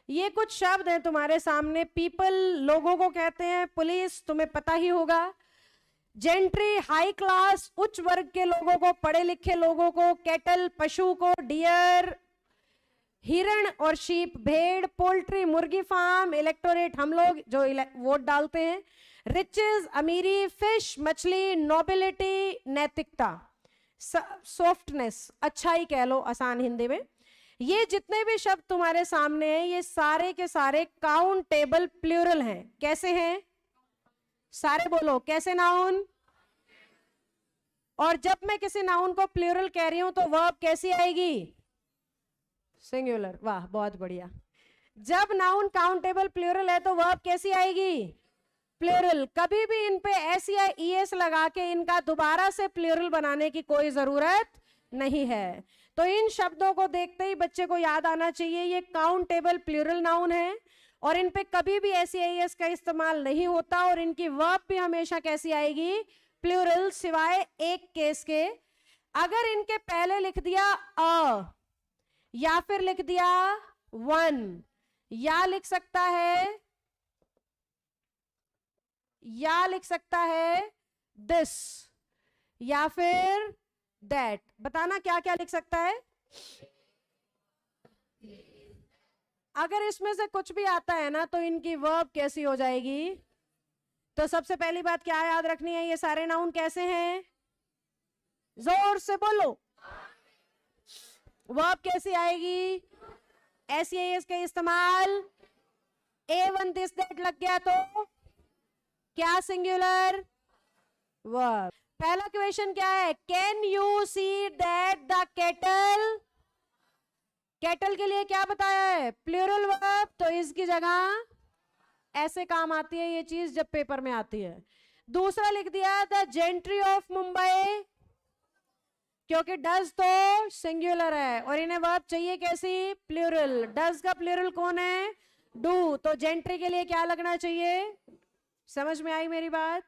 ये कुछ शब्द हैं तुम्हारे सामने। पीपल लोगों को कहते हैं, पुलिस तुम्हें पता ही होगा, जेंट्री हाई क्लास उच्च वर्ग के लोगों को, पढ़े लिखे लोगों को, कैटल पशु को, डियर हिरण और शीप भेड़, पोल्ट्री मुर्गी फार्म, इलेक्टोरेट हम लोग जो वोट डालते हैं, रिचेस अमीरी, फिश मछली, नोबिलिटी नैतिकता, सॉफ्टनेस अच्छाई कह लो आसान हिंदी में। ये जितने भी शब्द तुम्हारे सामने हैं ये सारे के सारे काउंटेबल प्लूरल हैं। कैसे हैं? सारे बोलो कैसे नाउन। और जब मैं किसी नाउन को प्लूरल कह रही हूं तो वर्ब कैसी आएगी? सिंगुलर। वाह बहुत बढ़िया। जब नाउन काउंटेबल प्लूरल है तो वर्ब कैसी आएगी? प्लूरल। कभी भी इन पे एस या ईएस लगा के इनका दोबारा से प्लूरल बनाने की कोई जरूरत नहीं है। तो इन शब्दों को देखते ही बच्चे को याद आना चाहिए ये काउंटेबल प्लूरल नाउन है और इन पे कभी भी एस या ईएस का इस्तेमाल नहीं होता और इनकी वर्ब भी हमेशा कैसी आएगी? प्लूरल, सिवाय एक केस के। अगर इनके पहले लिख दिया अ या फिर लिख दिया वन, या लिख सकता है, या लिख सकता है दिस, या फिर दैट। बताना क्या क्या लिख सकता है। अगर इसमें से कुछ भी आता है ना तो इनकी वर्ब कैसी हो जाएगी? तो सबसे पहली बात क्या याद रखनी है, ये सारे नाउन कैसे हैं? जोर से बोलो। वर्ब कैसी आएगी? एस एस का इस्तेमाल। A1 दिस दैट लग गया तो क्या? Singular verb. पहला क्वेश्चन क्या है? Can you see that the kettle. Kettle के लिए क्या बताया है? Plural verb. तो इसकी जगह ऐसे काम आती है ये चीज जब पेपर में आती है। दूसरा लिख दिया द जेंट्री ऑफ मुंबई, क्योंकि डज तो सिंगुलर है और इन्हें वर्ब चाहिए कैसी? प्लूरल। डज का प्लूरल कौन है? डू। तो जेंट्री के लिए क्या लगना चाहिए? समझ में आई मेरी बात?